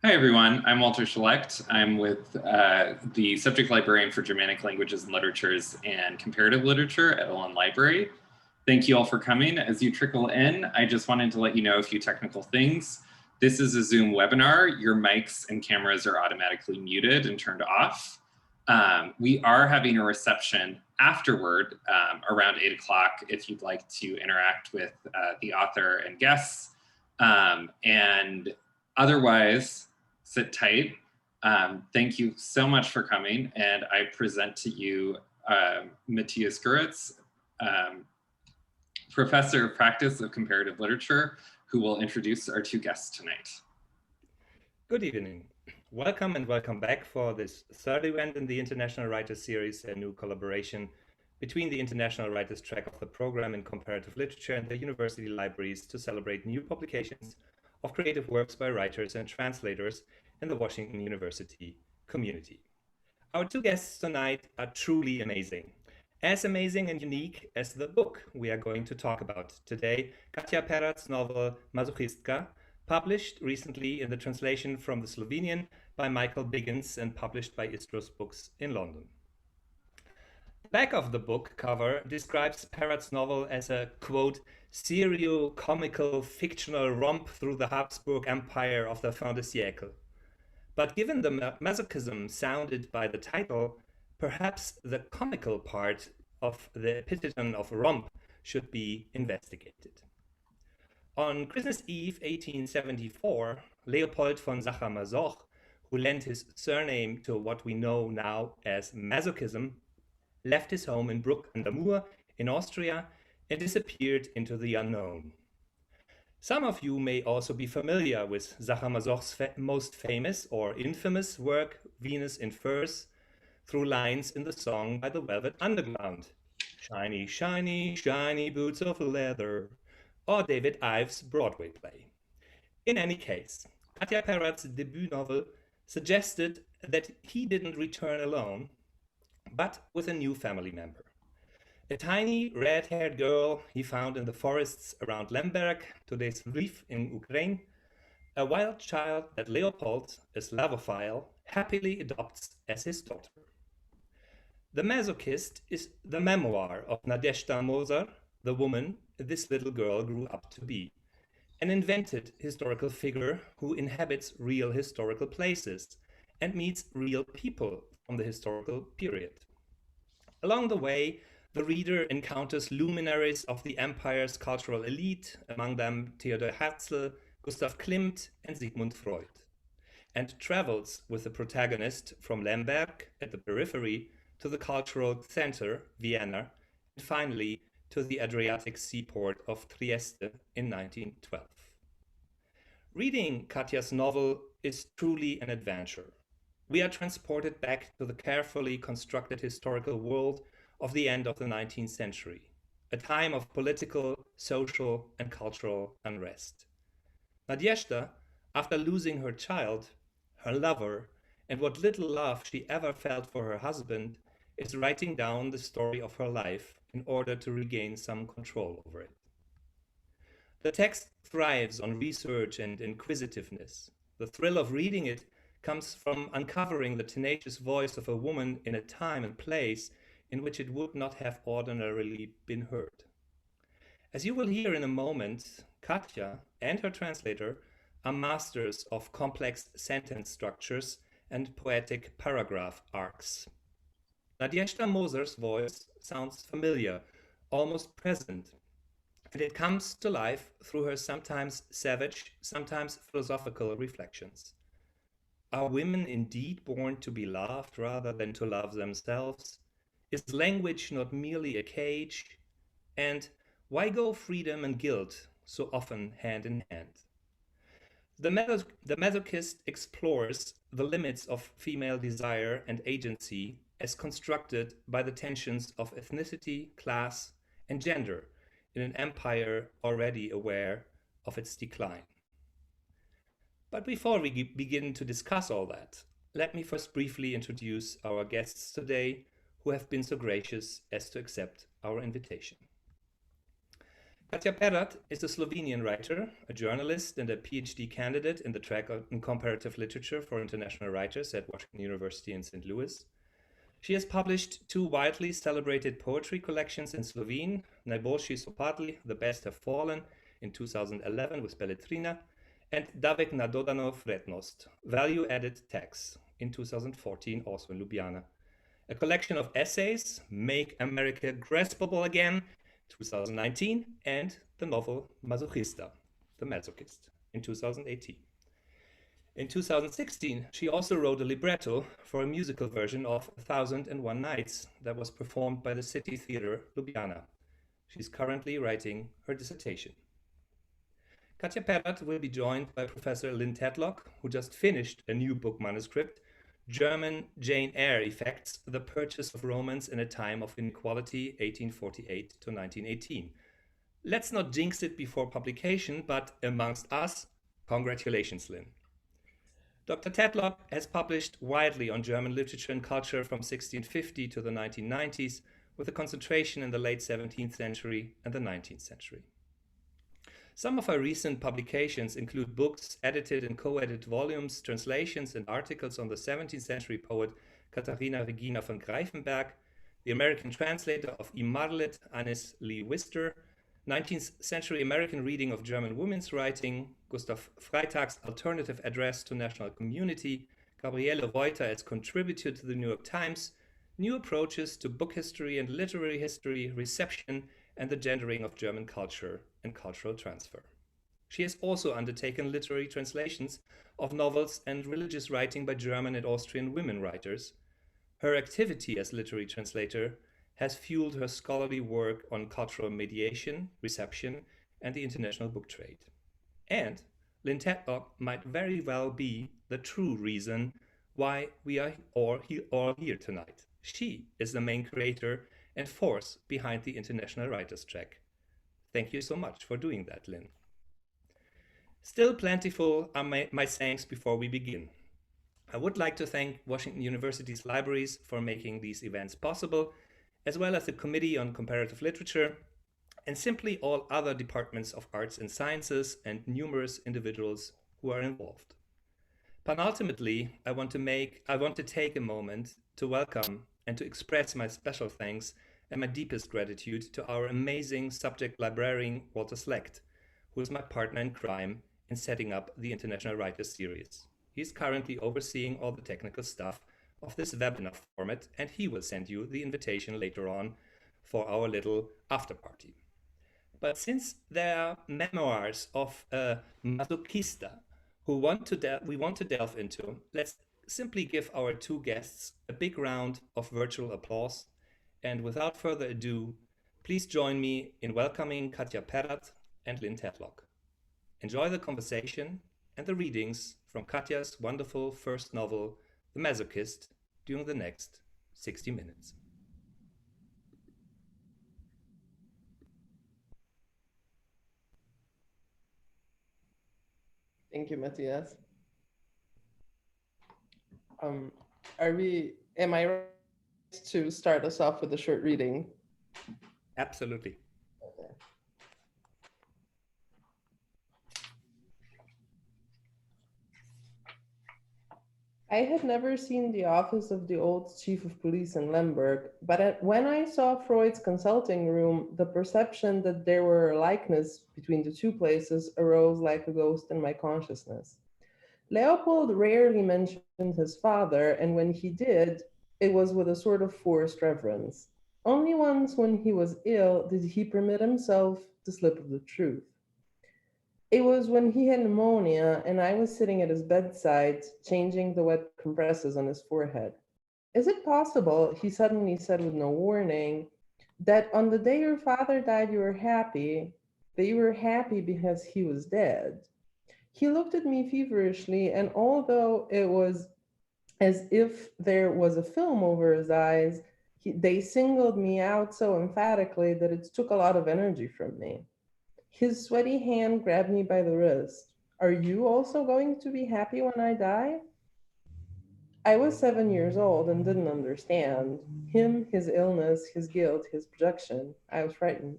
Hi, everyone. I'm Walter Schlecht. I'm with the subject librarian for Germanic languages and literatures and comparative literature at Olin Library. Thank you all for coming. As you trickle in, I just wanted to let you know a few technical things. This is a Zoom webinar. Your mics and cameras are automatically muted and turned off. We are having a reception afterward around 8 o'clock if you'd like to interact with the author and guests. And otherwise, sit tight. Thank you so much for coming. And I present to you Matthias Goeritz, Professor of Practice of Comparative Literature, who will introduce our two guests tonight. Good evening. Welcome and welcome back for this third event in the International Writers Series, a new collaboration between the International Writers track of the program in comparative literature and the university libraries to celebrate new publications of creative works by writers and translators in the Washington University community. Our two guests tonight are truly amazing. As amazing and unique as the book we are going to talk about today, Katja Perat's novel Masochist, published recently in the translation from the Slovenian by Michael Biggins and published by Istros Books in London. The back of the book cover describes Perat's novel as a, quote, seriocomical fictional romp through the Habsburg Empire of the fin de siècle. But given the masochism sounded by the title, perhaps the comical part of the epithet of romp should be investigated. On Christmas Eve 1874, Leopold von Sacher-Masoch, who lent his surname to what we know now as masochism, left his home in Bruck an der Mur in Austria and disappeared into the unknown. Some of you may also be familiar with Sacher-Masoch's most famous or infamous work, Venus in Furs, through lines in the song by the Velvet Underground, shiny, shiny, shiny boots of leather, or David Ives' Broadway play. In any case, Katja Perat's debut novel suggested that he didn't return alone, but with a new family member. A tiny red-haired girl he found in the forests around Lemberg, today's Lviv in Ukraine, a wild child that Leopold, a Slavophile, happily adopts as his daughter. The Masochist is the memoir of Nadezhda Moser, the woman this little girl grew up to be, an invented historical figure who inhabits real historical places and meets real people from the historical period. Along the way, the reader encounters luminaries of the empire's cultural elite, among them Theodor Herzl, Gustav Klimt, and Sigmund Freud, and travels with the protagonist from Lemberg at the periphery to the cultural center, Vienna, and finally to the Adriatic seaport of Trieste in 1912. Reading Katja's novel is truly an adventure. We are transported back to the carefully constructed historical world of the end of the 19th century, a time of political, social, and cultural unrest. Nadezhda, after losing her child, her lover, and what little love she ever felt for her husband, is writing down the story of her life in order to regain some control over it. The text thrives on research and inquisitiveness. The thrill of reading it comes from uncovering the tenacious voice of a woman in a time and place in which it would not have ordinarily been heard. As you will hear in a moment, Katja and her translator are masters of complex sentence structures and poetic paragraph arcs. Nadezhda Moser's voice sounds familiar, almost present, and it comes to life through her sometimes savage, sometimes philosophical reflections. Are women indeed born to be loved rather than to love themselves? Is language not merely a cage? And why go freedom and guilt so often hand in hand? The Masochist explores the limits of female desire and agency as constructed by the tensions of ethnicity, class, and gender in an empire already aware of its decline. But before we begin to discuss all that, let me first briefly introduce our guests today who have been so gracious as to accept our invitation. Katja Perat is a Slovenian writer, a journalist, and a PhD candidate in the track in comparative literature for international writers at Washington University in St. Louis. She has published two widely celebrated poetry collections in Slovene, Najboljši so padli, The Best Have Fallen, in 2011 with Beletrina, and Davek na dodano vrednost, Value-Added Texts, in 2014, also in Ljubljana. A collection of essays, Make America Graspable Again, 2019, and the novel Masochist, The Masochist, in 2018. In 2016, she also wrote a libretto for a musical version of 1001 Nights that was performed by the City Theatre, Ljubljana. She's currently writing her dissertation. Katja Perat will be joined by Professor Lynne Tatlock, who just finished a new book manuscript, German Jane Eyre Effects, The Purchase of Romance in a Time of Inequality, 1848 to 1918. Let's not jinx it before publication, but amongst us, congratulations, Lynne. Dr. Tatlock has published widely on German literature and culture from 1650 to the 1990s, with a concentration in the late 17th century and the 19th century. Some of her recent publications include books edited in co-edited volumes, translations, and articles on the 17th century poet Katharina Regina von Greifenberg, the American translator of Imarlet, Annis Lee Wister, 19th century American reading of German women's writing, Gustav Freytag's alternative address to national community, Gabriele Reuter as contributor to the New York Times, new approaches to book history and literary history, reception, and the gendering of German culture and cultural transfer. She has also undertaken literary translations of novels and religious writing by German and Austrian women writers. Her activity as literary translator has fueled her scholarly work on cultural mediation, reception, and the international book trade. And Lynne Tatlock might very well be the true reason why we are all here tonight. She is the main creator and force behind the International Writers Track. Thank you so much for doing that, Lynne. Still plentiful are my thanks before we begin. I would like to thank Washington University's libraries for making these events possible, as well as the Committee on Comparative Literature, and simply all other departments of arts and sciences and numerous individuals who are involved. Penultimately, I want to take a moment to welcome and to express my special thanks and my deepest gratitude to our amazing subject librarian, Walter Slecht, who is my partner in crime in setting up the International Writers Series. He's currently overseeing all the technical stuff of this webinar format, and he will send you the invitation later on for our little after party. But since there are memoirs of a Masochista we want to delve into, let's simply give our two guests a big round of virtual applause. And without further ado, please join me in welcoming Katja Perat and Lynne Tatlock. Enjoy the conversation and the readings from Katja's wonderful first novel, The Masochist, during the next 60 minutes. Thank you, Matthias. Am I right to start us off with a short reading? Absolutely. Okay. I had never seen the office of the old chief of police in Lemberg, but when I saw Freud's consulting room, the perception that there were a likeness between the two places arose like a ghost in my consciousness. Leopold rarely mentioned his father, and when he did, it was with a sort of forced reverence. Only once when he was ill did he permit himself to slip of the truth. It was when he had pneumonia and I was sitting at his bedside, changing the wet compresses on his forehead. Is it possible, he suddenly said with no warning, that on the day your father died, you were happy, that you were happy because he was dead? He looked at me feverishly, and although it was as if there was a film over his eyes, they singled me out so emphatically that it took a lot of energy from me. His sweaty hand grabbed me by the wrist. Are you also going to be happy when I die? I was 7 years old and didn't understand. Him, his illness, his guilt, his projection. I was frightened.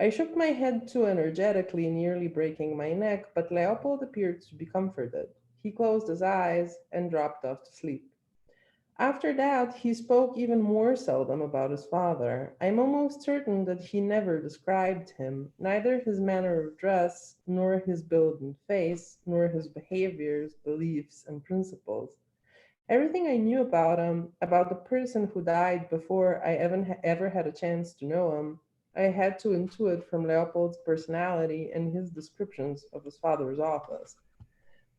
I shook my head too energetically, nearly breaking my neck, but Leopold appeared to be comforted. He closed his eyes and dropped off to sleep. After that, he spoke even more seldom about his father. I'm almost certain that he never described him, neither his manner of dress, nor his build and face, nor his behaviors, beliefs, and principles. Everything I knew about him, about the person who died before I ever had a chance to know him, I had to intuit from Leopold's personality and his descriptions of his father's office.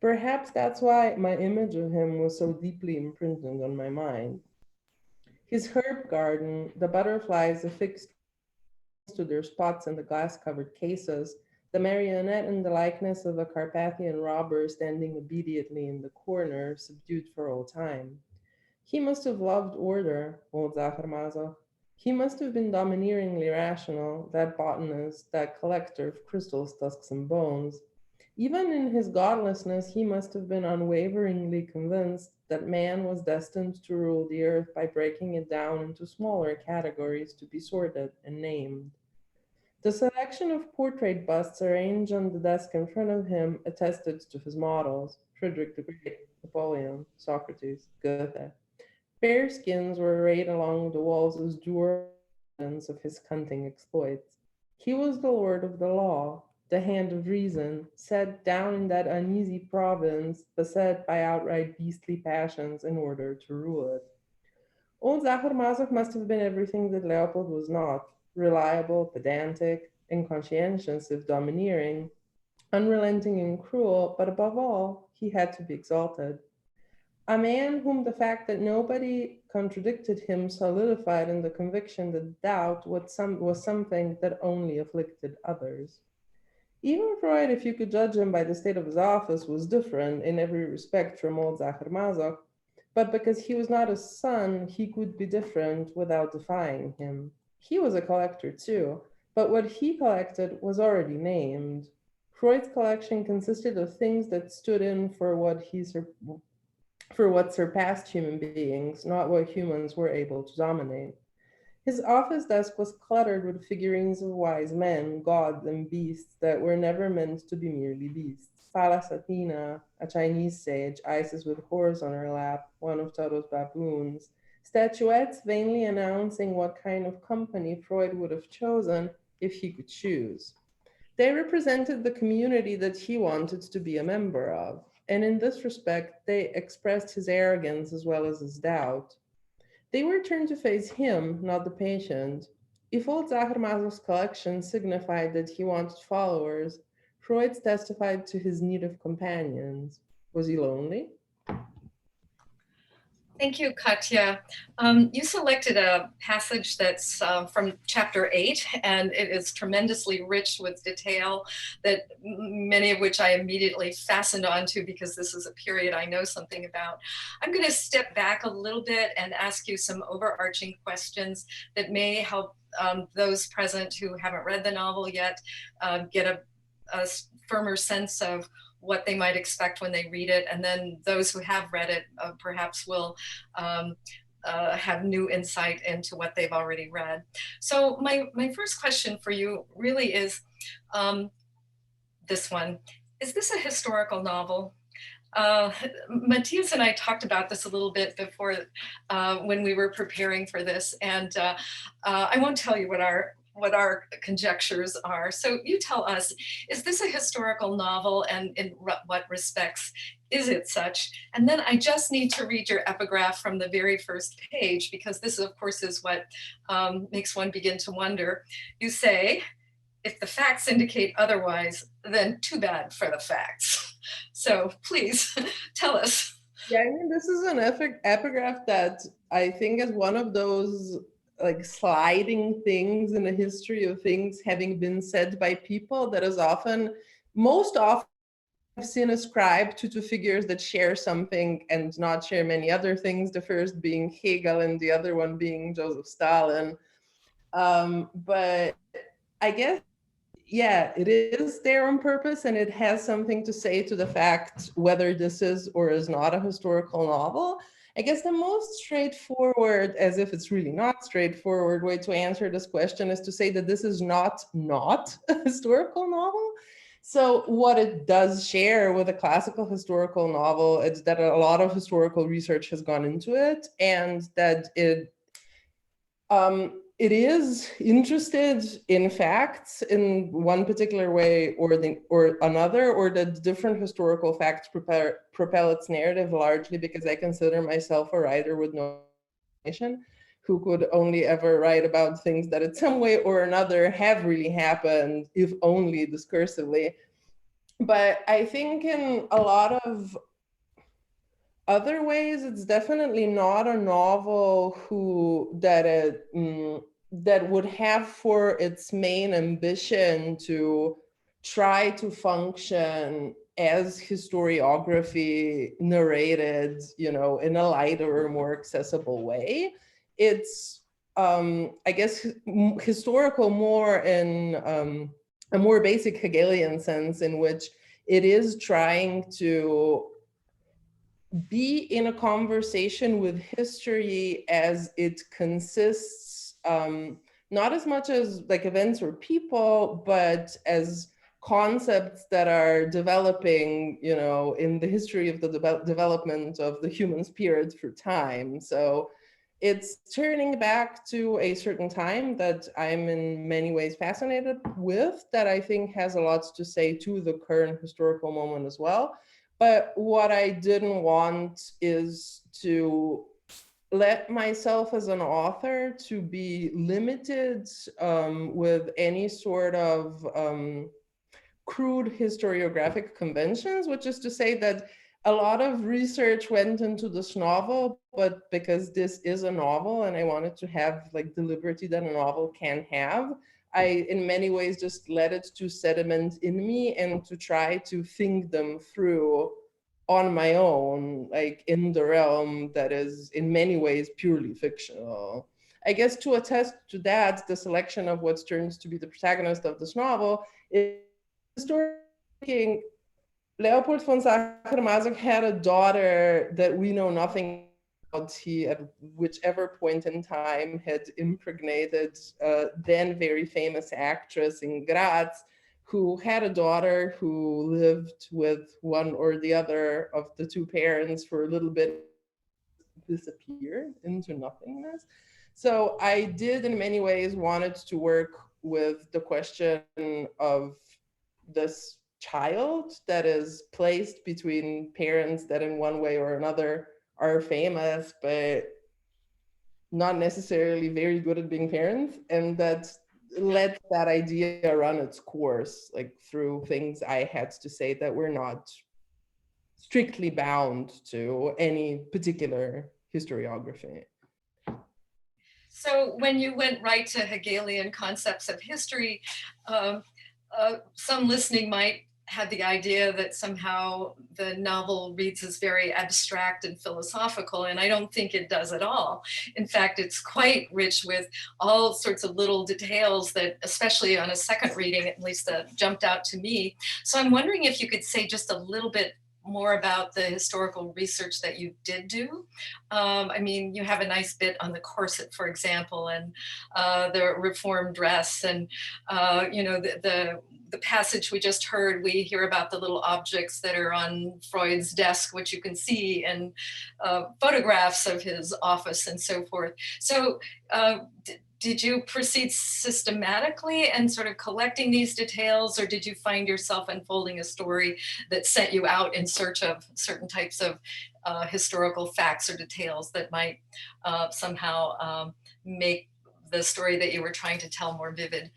Perhaps that's why my image of him was so deeply imprinted on my mind. His herb garden, the butterflies affixed to their spots in the glass-covered cases, the marionette in the likeness of a Carpathian robber standing obediently in the corner, subdued for all time. He must have loved order, old Sacher-Masoch. He must have been domineeringly rational, that botanist, that collector of crystals, tusks, and bones. Even in his godlessness, he must have been unwaveringly convinced that man was destined to rule the earth by breaking it down into smaller categories to be sorted and named. The selection of portrait busts arranged on the desk in front of him attested to his models: Frederick the Great, Napoleon, Socrates, Goethe. Bear skins were arrayed along the walls as durable evidence of his hunting exploits. He was the lord of the law, the hand of reason, set down in that uneasy province, beset by outright beastly passions in order to rule it. Old Sacher-Masoch must have been everything that Leopold was not: reliable, pedantic, inconscientious if domineering, unrelenting and cruel, but above all, he had to be exalted. A man whom the fact that nobody contradicted him solidified in the conviction that doubt was something that only afflicted others. Even Freud, if you could judge him by the state of his office, was different in every respect from old Sacher-Masoch, but because he was not his son, he could be different without defying him. He was a collector too, but what he collected was already named. Freud's collection consisted of things that stood in for what surpassed human beings, not what humans were able to dominate. His office desk was cluttered with figurines of wise men, gods, and beasts that were never meant to be merely beasts. Pallas Athena, a Chinese sage, Isis with horse on her lap, one of Toto's baboons, statuettes vainly announcing what kind of company Freud would have chosen if he could choose. They represented the community that he wanted to be a member of, and in this respect, they expressed his arrogance as well as his doubt. They were turned to face him, not the patient. If old Sacher-Masoch's collection signified that he wanted followers, Freud testified to his need of companions. Was he lonely? Thank you, Katja. You selected a passage that's from chapter 8, and it is tremendously rich with detail, that many of which I immediately fastened onto because this is a period I know something about. I'm going to step back a little bit and ask you some overarching questions that may help those present who haven't read the novel yet get a firmer sense of what they might expect when they read it, and then those who have read it perhaps will have new insight into what they've already read. So my first question for you really is this one. Is this a historical novel? Matthias and I talked about this a little bit before when we were preparing for this, and I won't tell you what our conjectures are. So you tell us, is this a historical novel, and in what respects is it such? And then I just need to read your epigraph from the very first page, because this of course is what makes one begin to wonder. You say, if the facts indicate otherwise, then too bad for the facts. So please tell us. Yeah, I mean, this is an epigraph that I think is one of those like sliding things in the history of things having been said by people that is most often I've seen ascribed to two figures that share something and not share many other things, the first being Hegel and the other one being Joseph Stalin. But I guess, yeah, it is there on purpose, and it has something to say to the fact whether this is or is not a historical novel. I guess the most straightforward, as if it's really not straightforward, way to answer this question is to say that this is not a historical novel. So what it does share with a classical historical novel is that a lot of historical research has gone into it, and that it is interested in facts in one particular way or another, or that different historical facts propel its narrative, largely because I consider myself a writer with no imagination, who could only ever write about things that in some way or another have really happened, if only discursively. But I think in a lot of other ways, it's definitely not a novel that would have for its main ambition to try to function as historiography narrated, in a lighter or more accessible way. It's, I guess, historical more in a more basic Hegelian sense, in which it is trying to be in a conversation with history as it consists, not as much as like events or people, but as concepts that are developing, in the history of the development of the human spirit through time. So it's turning back to a certain time that I'm in many ways fascinated with, that I think has a lot to say to the current historical moment as well. But what I didn't want is to let myself as an author to be limited with any sort of crude historiographic conventions, which is to say that a lot of research went into this novel, but because this is a novel and I wanted to have like the liberty that a novel can have, I, in many ways, just let it to sediment in me and to try to think them through on my own, like in the realm that is in many ways purely fictional. I guess to attest to that, the selection of what turns to be the protagonist of this novel is historically, Leopold von Sacher-Masoch had a daughter that we know nothing about. He, at whichever point in time, had impregnated a then very famous actress in Graz, who had a daughter who lived with one or the other of the two parents for a little bit, disappeared into nothingness. So I did in many ways wanted to work with the question of this child that is placed between parents that in one way or another are famous, but not necessarily very good at being parents, and that let that idea run its course, like through things I had to say that were not strictly bound to any particular historiography. So when you went right to Hegelian concepts of history, some listening might have the idea that somehow the novel reads as very abstract and philosophical, and I don't think it does at all. In fact, it's quite rich with all sorts of little details that, especially on a second reading, at least that jumped out to me. So I'm wondering if you could say just a little bit more about the historical research that you did do. I mean, you have a nice bit on the corset, for example, and the reform dress, and the passage we just heard, we hear about the little objects that are on Freud's desk, which you can see, and photographs of his office and so forth. So did you proceed systematically and sort of collecting these details, or did you find yourself unfolding a story that sent you out in search of certain types of historical facts or details that might somehow make the story that you were trying to tell more vivid?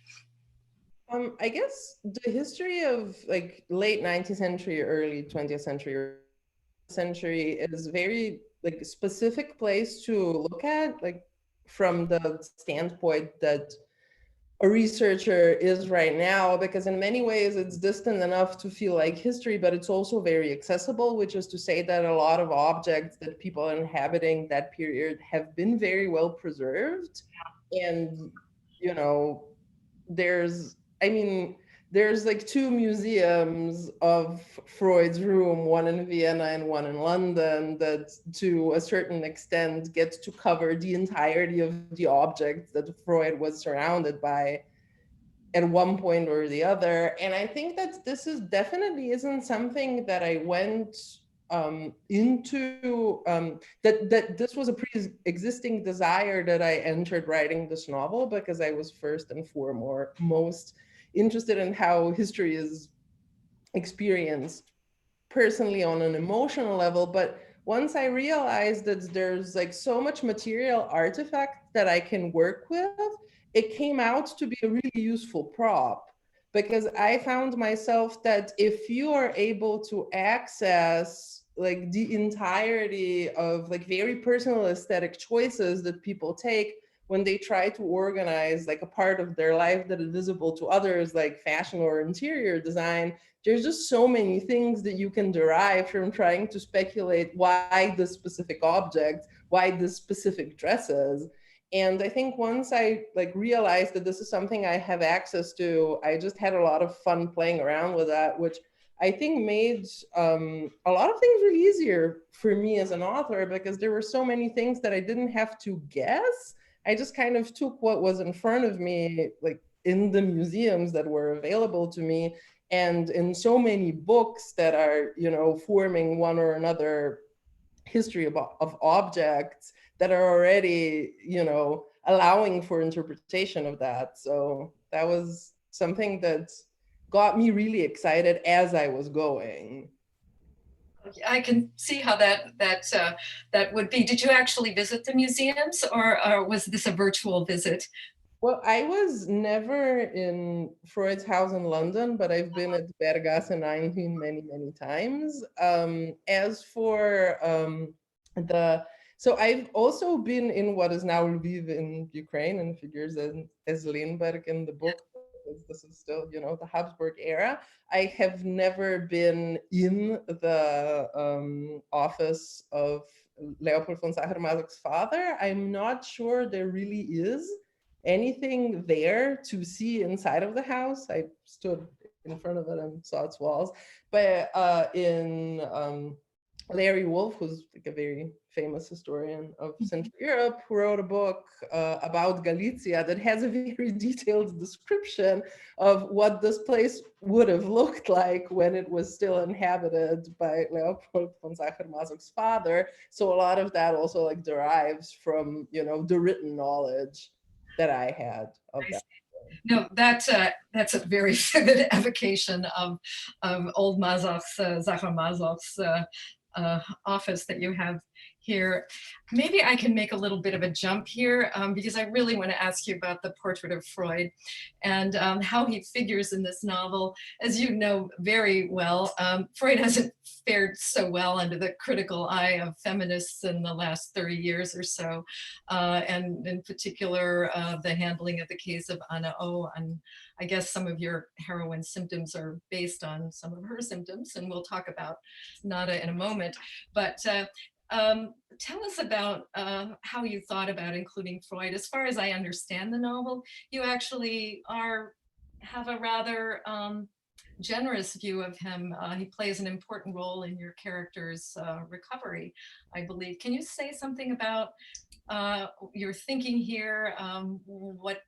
I guess the history of like late 19th century, early 20th century is very like a specific place to look at, like from the standpoint that a researcher is right now, because in many ways it's distant enough to feel like history, but it's also very accessible, which is to say that a lot of objects that people inhabiting that period have been very well preserved. And, there's, I mean, there's like two museums of Freud's room, one in Vienna and one in London, that to a certain extent get to cover the entirety of the objects that Freud was surrounded by at one point or the other. And I think that this is definitely isn't something that I went into, that this was a pre-existing desire that I entered writing this novel, because I was first and foremost interested in how history is experienced personally on an emotional level. But once I realized that there's like so much material artifact that I can work with, it came out to be a really useful prop, because I found myself that if you are able to access like the entirety of like very personal aesthetic choices that people take when they try to organize like a part of their life that is visible to others, like fashion or interior design, there's just so many things that you can derive from trying to speculate why this specific object, why this specific dresses. And I think once I like realized that this is something I have access to, I just had a lot of fun playing around with that, which I think made a lot of things really easier for me as an author, because there were so many things that I didn't have to guess. I just kind of took what was in front of me, like in the museums that were available to me, and in so many books that are, you know, forming one or another history of objects that are already, you know, allowing for interpretation of that. So that was something that got me really excited as I was going. I can see how that would be. Did you actually visit the museums, or was this a virtual visit? Well, I was never in Freud's house in London, but I've been at Bergasse 19 many, many times. As for so I've also been in what is now Lviv in Ukraine, and figures as Lemberg in the book, because this is still, you know, the Habsburg era. I have never been in the office of Leopold von Sacher-Masoch's father. I'm not sure there really is anything there to see inside of the house. I stood in front of it and saw its walls. But in Larry Wolff, who's like a very famous historian of Central Europe, who wrote a book about Galicia that has a very detailed description of what this place would have looked like when it was still inhabited by Leopold von Sacher-Masoch's father. So a lot of that also like derives from, you know, the written knowledge that I had of that. No, that's a very vivid evocation of old Masoch's, Sacher-Masoch's office that you have here. Maybe I can make a little bit of a jump here, because I really want to ask you about the portrait of Freud and how he figures in this novel. As you know very well, Freud hasn't fared so well under the critical eye of feminists in the last 30 years or so, and in particular, the handling of the case of Anna O. And I guess some of your heroine's symptoms are based on some of her symptoms, and we'll talk about Nadia in a moment. But tell us about how you thought about including Freud. As far as I understand the novel, you actually have a rather generous view of him. He plays an important role in your character's recovery, I believe. Can you say something about your thinking here? What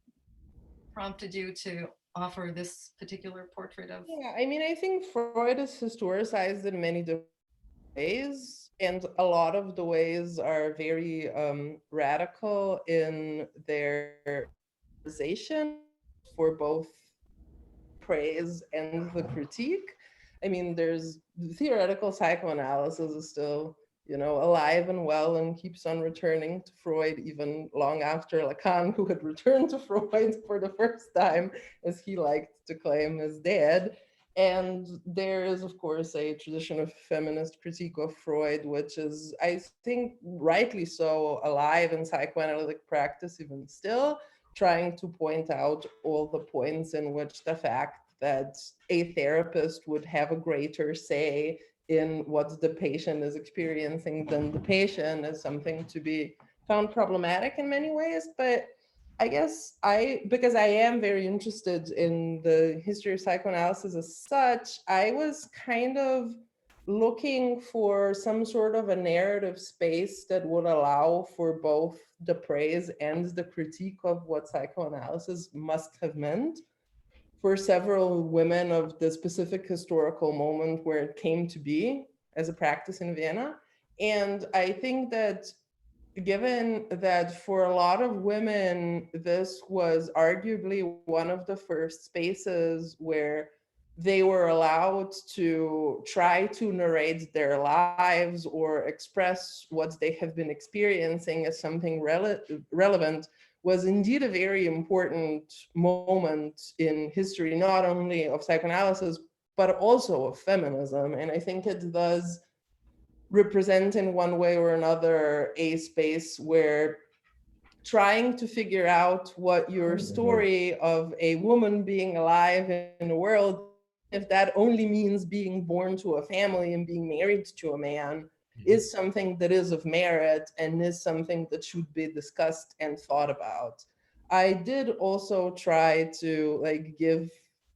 prompted you to offer this particular portrait of? Yeah, I mean, I think Freud is historicized in many different ways, and a lot of the ways are very radical in their realization for both praise and the critique. I mean, there's theoretical psychoanalysis is still, you know, alive and well and keeps on returning to Freud even long after Lacan, who had returned to Freud for the first time, as he liked to claim, is dead. And there is, of course, a tradition of feminist critique of Freud, which is, I think, rightly so, alive in psychoanalytic practice even still, trying to point out all the points in which the fact that a therapist would have a greater say in what the patient is experiencing than the patient is something to be found problematic in many ways. But I guess because I am very interested in the history of psychoanalysis as such, I was kind of looking for some sort of a narrative space that would allow for both the praise and the critique of what psychoanalysis must have meant for several women of the specific historical moment where it came to be as a practice in Vienna. And I think that given that for a lot of women, this was arguably one of the first spaces where they were allowed to try to narrate their lives or express what they have been experiencing as something relevant, was indeed a very important moment in history, not only of psychoanalysis, but also of feminism. And I think it does represent in one way or another a space where trying to figure out what your story of a woman being alive in the world, if that only means being born to a family and being married to a man, is something that is of merit and is something that should be discussed and thought about. I did also try to give,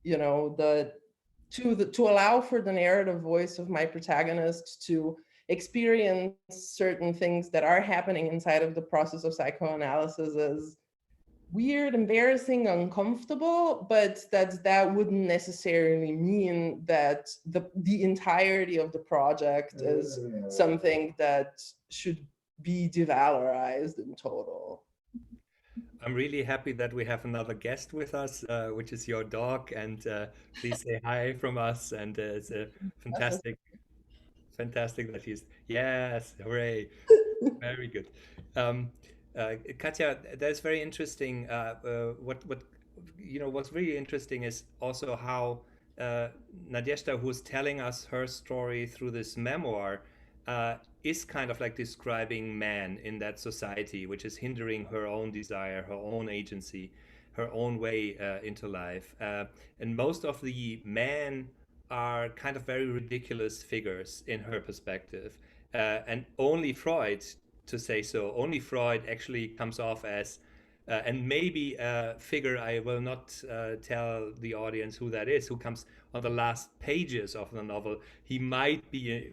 to allow for the narrative voice of my protagonist to experience certain things that are happening inside of the process of psychoanalysis as weird, embarrassing, uncomfortable, but that wouldn't necessarily mean that the entirety of the project is something that should be devalorized in total. I'm really happy that we have another guest with us, which is your dog, and please say hi from us. And it's a fantastic that he's, yes, hooray, very good. Katja, that's very interesting. What's really interesting is also how Nadezhda, who's telling us her story through this memoir, is kind of like describing man in that society, which is hindering her own desire, her own agency, her own way into life. And most of the men are kind of very ridiculous figures in her perspective. And only Freud, to say so, only Freud actually comes off as, and maybe a figure, I will not tell the audience who that is, who comes on the last pages of the novel. He might be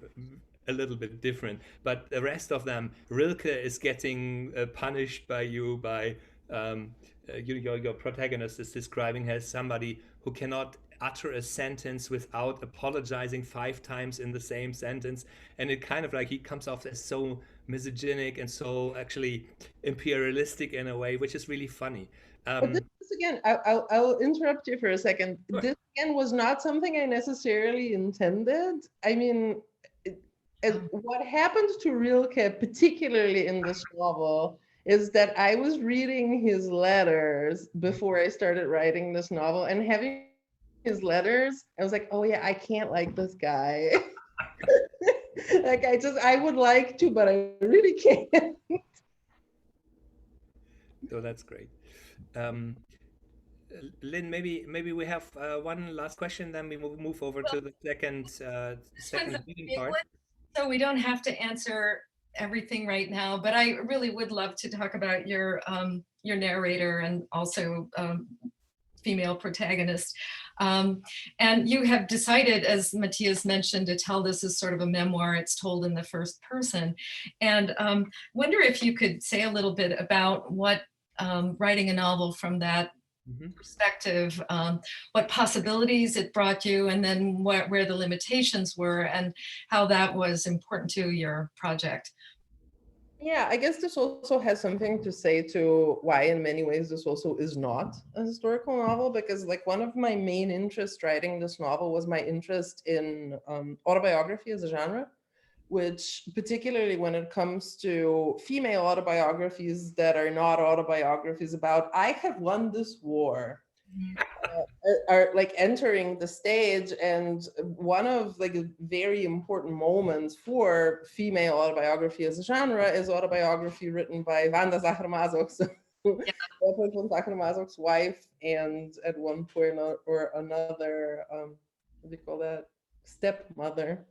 a little bit different, but the rest of them, Rilke is getting punished by you, by your protagonist is describing her as somebody who cannot utter a sentence without apologizing 5 times in the same sentence, and it kind of like he comes off as so misogynic and so actually imperialistic in a way, which is really funny. But this again, I'll interrupt you for a second. Sure. This again was not something I necessarily intended. I mean, what happened to Rilke, particularly in this novel, is that I was reading his letters before I started writing this novel, and having his letters, I was like, oh yeah, I can't like this guy. Like I would like to, but I really can't. So that's great. Lynn, maybe we have one last question, then we will move over to the second reading part. So we don't have to answer everything right now, but I really would love to talk about your narrator and also female protagonist. And you have decided, as Matthias mentioned, to tell this as sort of a memoir. It's told in the first person. And wonder if you could say a little bit about what writing a novel from that perspective, what possibilities it brought you, and then where the limitations were, and how that was important to your project. Yeah, I guess this also has something to say to why in many ways this also is not a historical novel, because like one of my main interests writing this novel was my interest in autobiography as a genre, which particularly when it comes to female autobiographies that are not autobiographies about I have won this war, are like entering the stage. And one of like very important moments for female autobiography as a genre is autobiography written by Wanda Sacher-Masoch, so Leopold von Sacher-Masoch's wife, and at one point or another, what do you call that, stepmother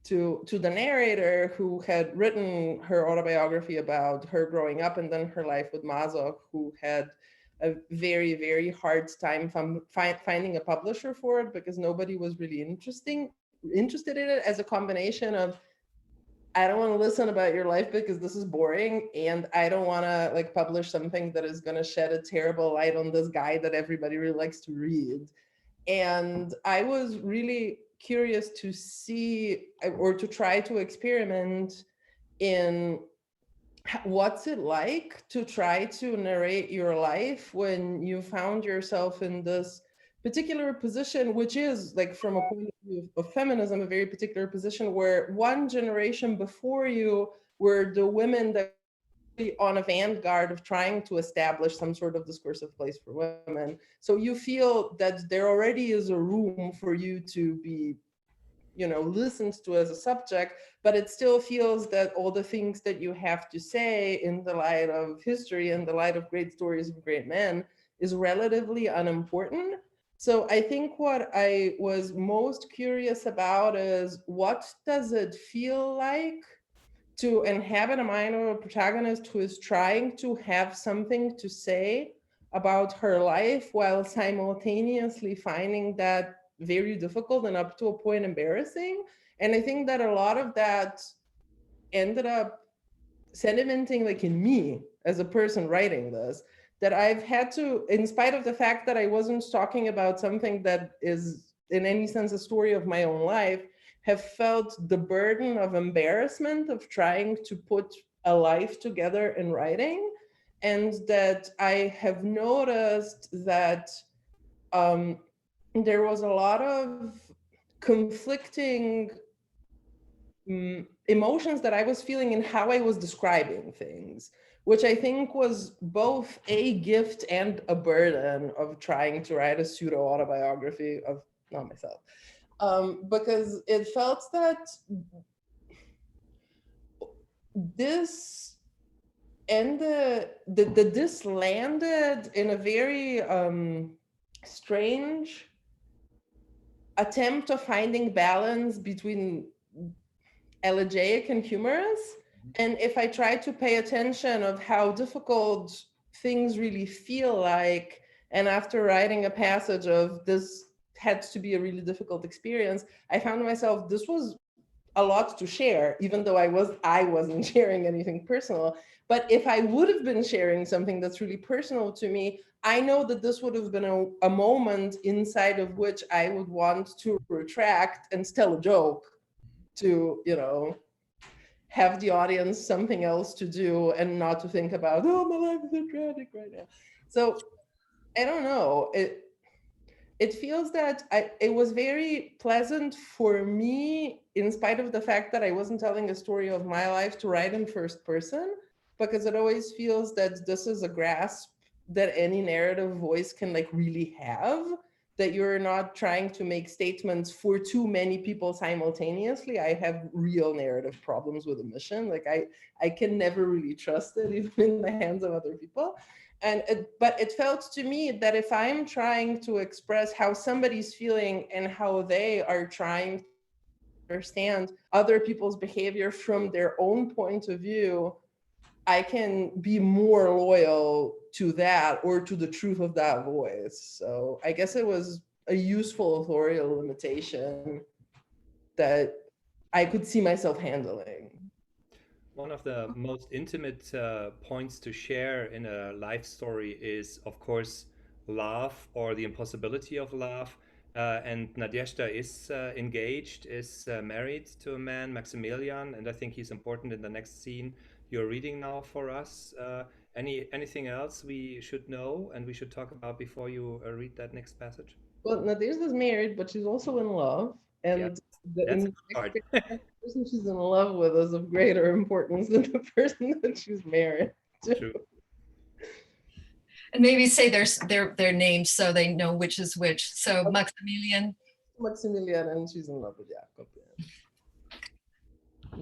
to the narrator, who had written her autobiography about her growing up and then her life with Masoch, who had a very, very hard time finding a publisher for it, because nobody was really interested in it, as a combination of, I don't want to listen about your life because this is boring, and I don't want to like publish something that is going to shed a terrible light on this guy that everybody really likes to read. And I was really curious to see, or to try to experiment in what's it like to try to narrate your life when you found yourself in this particular position, which is, like, from a point of view of feminism, a very particular position where one generation before you were the women that were on a vanguard of trying to establish some sort of discursive place for women. So you feel that there already is a room for you to be, listened to as a subject, but it still feels that all the things that you have to say in the light of history and the light of great stories of great men is relatively unimportant. So I think what I was most curious about is, what does it feel like to inhabit a mind of a protagonist who is trying to have something to say about her life while simultaneously finding that very difficult and up to a point embarrassing. And I think that a lot of that ended up sedimenting, like, in me as a person writing this, that I've had to, in spite of the fact that I wasn't talking about something that is in any sense a story of my own life, have felt the burden of embarrassment of trying to put a life together in writing. And that I have noticed that there was a lot of conflicting emotions that I was feeling in how I was describing things, which I think was both a gift and a burden of trying to write a pseudo autobiography of not myself. Because it felt that this ended, this landed in a very strange attempt of finding balance between elegiac and humorous. And if I try to pay attention of how difficult things really feel like, and after writing a passage of this had to be a really difficult experience, I found myself, this was a lot to share, even though I wasn't sharing anything personal. But if I would have been sharing something that's really personal to me, I know that this would have been a moment inside of which I would want to retract and tell a joke to, have the audience something else to do and not to think about, oh, my life is so tragic right now. So I don't know. It feels that it was very pleasant for me, in spite of the fact that I wasn't telling a story of my life, to write in first person, because it always feels that this is a grasp that any narrative voice can like really have, that you're not trying to make statements for too many people simultaneously. I have real narrative problems with omission. Like I can never really trust it, even in the hands of other people. But it felt to me that if I'm trying to express how somebody's feeling and how they are trying to understand other people's behavior from their own point of view, I can be more loyal to that or to the truth of that voice. So I guess it was a useful authorial limitation that I could see myself handling. One of the most intimate points to share in a life story is, of course, love or the impossibility of love. And Nadezhda is engaged, is married to a man, Maximilian, and I think he's important in the next scene you're reading now for us. Anything else we should know and we should talk about before you read that next passage? Well, Nadezhda's married, but she's also in love. And that's a good part. The person she's in love with is of greater importance than the person that she's married to. True. And maybe say their names so they know which is which. So okay. Maximilian, and she's in love with Jakob. Yeah.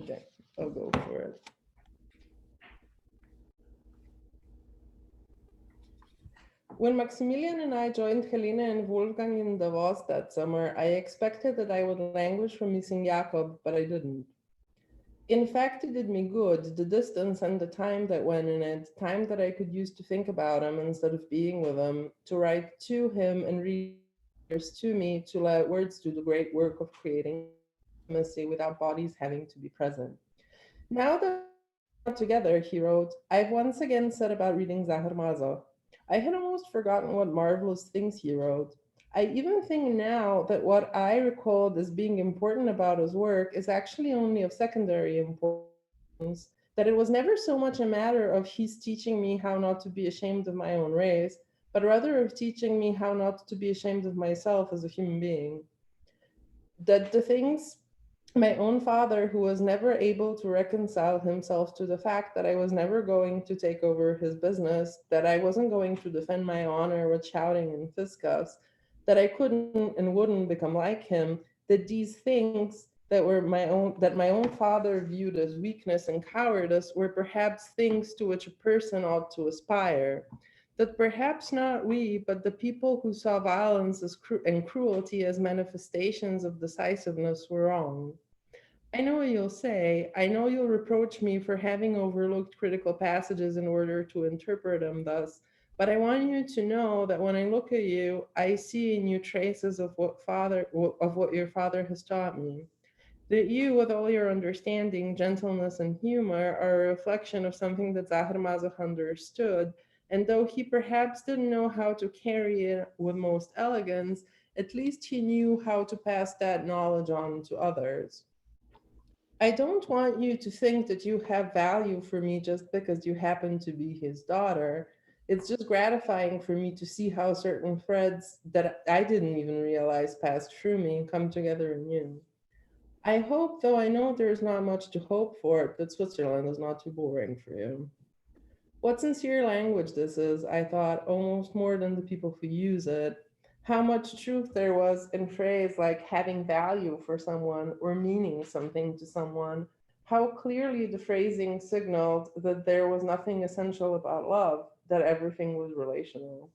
Okay, I'll go for it. When Maximilian and I joined Helena and Wolfgang in Davos that summer, I expected that I would languish from missing Jakob, but I didn't. In fact, it did me good, the distance and the time that went in it, time that I could use to think about him instead of being with him, to write to him and read letters to me, to let words do the great work of creating intimacy without bodies having to be present. Now that we're together, he wrote, I've once again set about reading Sacher-Masoch. I had almost forgotten what marvelous things he wrote. I even think now that what I recalled as being important about his work is actually only of secondary importance, that it was never so much a matter of he's teaching me how not to be ashamed of my own race, but rather of teaching me how not to be ashamed of myself as a human being. That the things my own father, who was never able to reconcile himself to the fact that I was never going to take over his business, that I wasn't going to defend my honor with shouting and fisticuffs, that I couldn't and wouldn't become like him, that these things that were my own father viewed as weakness and cowardice were perhaps things to which a person ought to aspire. That perhaps not we, but the people who saw violence and cruelty as manifestations of decisiveness were wrong. I know what you'll say. I know you'll reproach me for having overlooked critical passages in order to interpret them thus. But I want you to know that when I look at you, I see in you traces of what your father has taught me. That you, with all your understanding, gentleness, and humor, are a reflection of something that Sacher-Masoch understood. And though he perhaps didn't know how to carry it with most elegance, at least he knew how to pass that knowledge on to others. I don't want you to think that you have value for me just because you happen to be his daughter. It's just gratifying for me to see how certain threads that I didn't even realize passed through me come together in you. I hope, though I know there's not much to hope for, that Switzerland is not too boring for you. What sincere language this is, I thought, almost more than the people who use it. How much truth there was in phrase like having value for someone or meaning something to someone. How clearly the phrasing signaled that there was nothing essential about love, that everything was relational.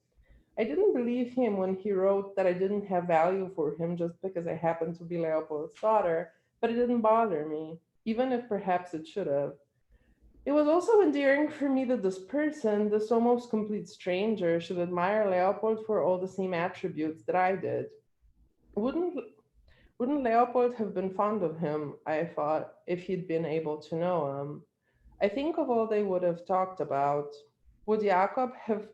I didn't believe him when he wrote that I didn't have value for him just because I happened to be Leopold's daughter, but it didn't bother me, even if perhaps it should have. It was also endearing for me that this person, this almost complete stranger, should admire Leopold for all the same attributes that I did. Wouldn't wouldn't Leopold have been fond of him, I thought, if he'd been able to know him? I think of all they would have talked about. Would Jacob have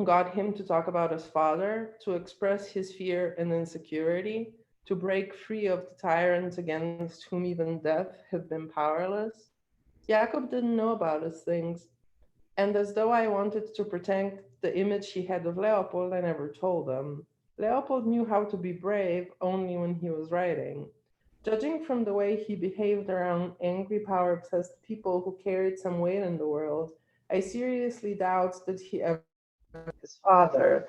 got him to talk about his father, to express his fear and insecurity, to break free of the tyrants against whom even death had been powerless? Jacob didn't know about his things, and as though I wanted to protect the image he had of Leopold, I never told him. Leopold knew how to be brave only when he was writing. Judging from the way he behaved around angry, power-obsessed people who carried some weight in the world, I seriously doubt that he ever met his father.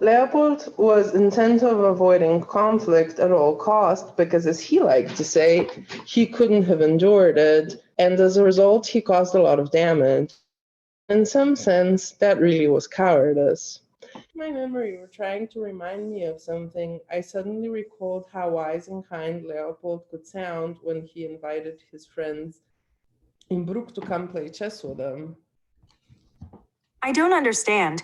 Leopold was intent of avoiding conflict at all costs because, as he liked to say, he couldn't have endured it, and as a result, he caused a lot of damage. In some sense, that really was cowardice. My memory were trying to remind me of something. I suddenly recalled how wise and kind Leopold could sound when he invited his friends in Brook to come play chess with him. I don't understand.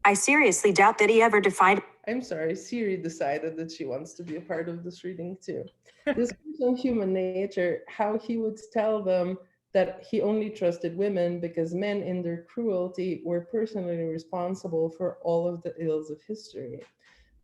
I seriously doubt that he ever defied. I'm sorry, Siri decided that she wants to be a part of this reading too. This was on human nature, how he would tell them that he only trusted women because men in their cruelty were personally responsible for all of the ills of history.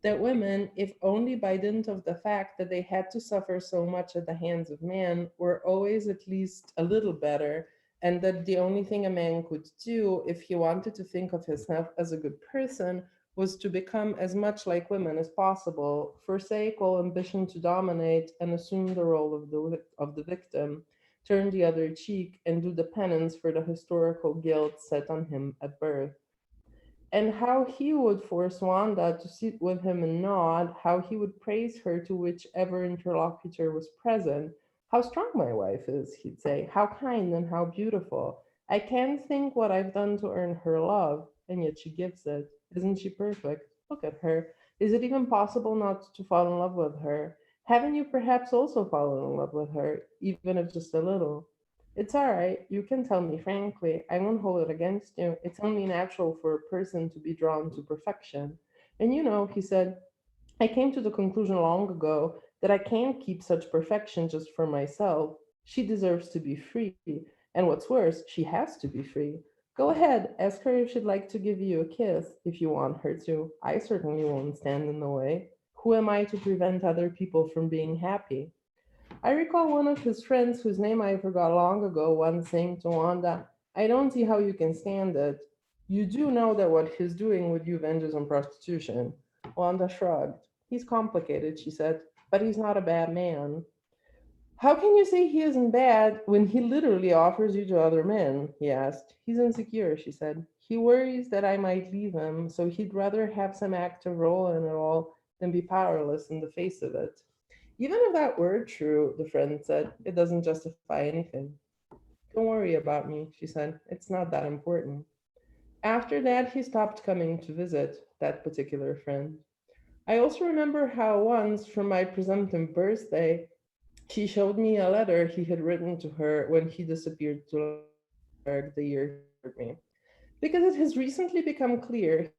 That women, if only by dint of the fact that they had to suffer so much at the hands of men, were always at least a little better, and that the only thing a man could do if he wanted to think of himself as a good person was to become as much like women as possible, forsake all ambition to dominate, and assume the role of the victim, turn the other cheek, and do the penance for the historical guilt set on him at birth. And how he would force Wanda to sit with him and nod, how he would praise her to whichever interlocutor was present. How strong my wife is, he'd say, how kind and how beautiful. I can't think what I've done to earn her love, and yet she gives it. Isn't she perfect? Look at her. Is it even possible not to fall in love with her? Haven't you perhaps also fallen in love with her, even if just a little? It's all right. You can tell me frankly. I won't hold it against you. It's only natural for a person to be drawn to perfection. And you know, he said, I came to the conclusion long ago that I can't keep such perfection just for myself. She deserves to be free. And what's worse, she has to be free. Go ahead, ask her if she'd like to give you a kiss, if you want her to. I certainly won't stand in the way. Who am I to prevent other people from being happy? I recall one of his friends, whose name I forgot long ago, once saying to Wanda, I don't see how you can stand it. You do know that what he's doing with you venges on prostitution. Wanda shrugged. He's complicated, she said, but he's not a bad man. How can you say he isn't bad when he literally offers you to other men? He asked. He's insecure, she said. He worries that I might leave him, so he'd rather have some active role in it all than be powerless in the face of it. Even if that were true, the friend said, it doesn't justify anything. Don't worry about me, she said. It's not that important. After that, he stopped coming to visit, that particular friend. I also remember how once, for my presumptive birthday, she showed me a letter he had written to her when he disappeared to Lemberg the year he heard me. Because it has recently become clear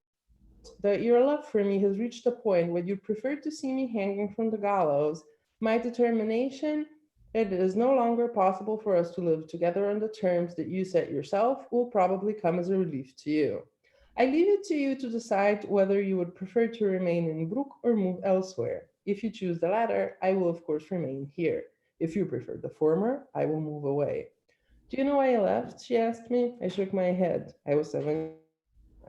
that your love for me has reached a point where you prefer to see me hanging from the gallows, my determination that it is no longer possible for us to live together on the terms that you set yourself will probably come as a relief to you. I leave it to you to decide whether you would prefer to remain in Brook or move elsewhere. If you choose the latter, I will of course remain here. If you prefer the former, I will move away. Do you know why I left? She asked me. I shook my head. I was 7.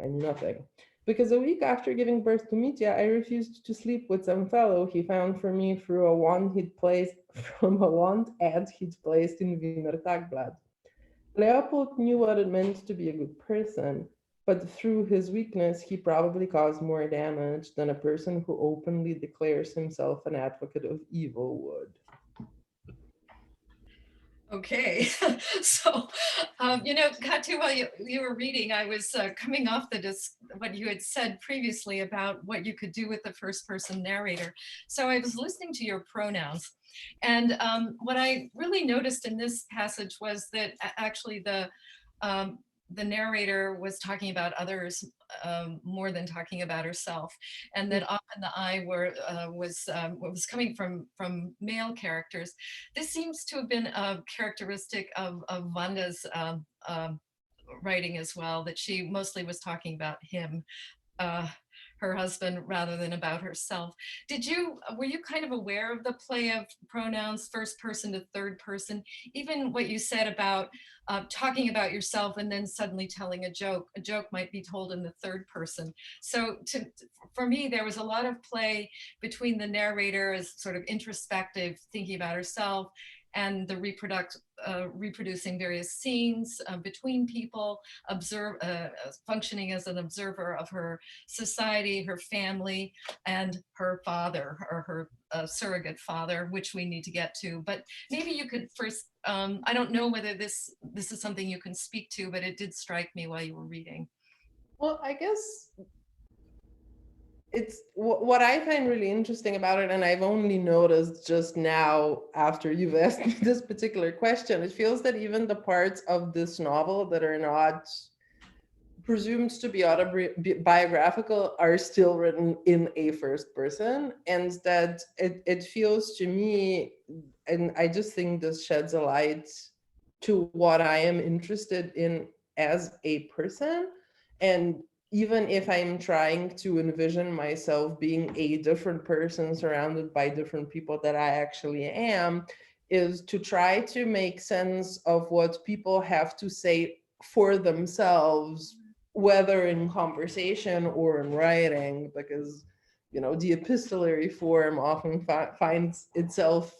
I knew nothing. Because a week after giving birth to Mitya, I refused to sleep with some fellow he found for me through a want he'd placed from a want ad he'd placed in Wiener Tagblatt. Leopold knew what it meant to be a good person, but through his weakness, he probably caused more damage than a person who openly declares himself an advocate of evil would. Okay, so, Katja, while you were reading, I was coming off what you had said previously about what you could do with the first person narrator. So I was listening to your pronouns. And what I really noticed in this passage was that actually the narrator was talking about others more than talking about herself, and that often the I was coming from male characters. This seems to have been a characteristic of Wanda's writing as well, that she mostly was talking about him, her husband, rather than about herself. Were you kind of aware of the play of pronouns, first person to third person? Even what you said about talking about yourself and then suddenly telling a joke. A joke might be told in the third person. So for me, there was a lot of play between the narrator as sort of introspective, thinking about herself, and the reproducing various scenes between people, functioning as an observer of her society, her family, and her father, or her surrogate father, which we need to get to. But maybe you could first, I don't know whether this is something you can speak to, but it did strike me while you were reading. Well, I guess it's what I find really interesting about it, and I've only noticed just now after you've asked me this particular question, it feels that even the parts of this novel that are not presumed to be autobiographical are still written in a first person, and that it feels to me, and I just think this sheds a light to what I am interested in as a person. And even if I'm trying to envision myself being a different person surrounded by different people that I actually am, is to try to make sense of what people have to say for themselves, whether in conversation or in writing, because the epistolary form often finds itself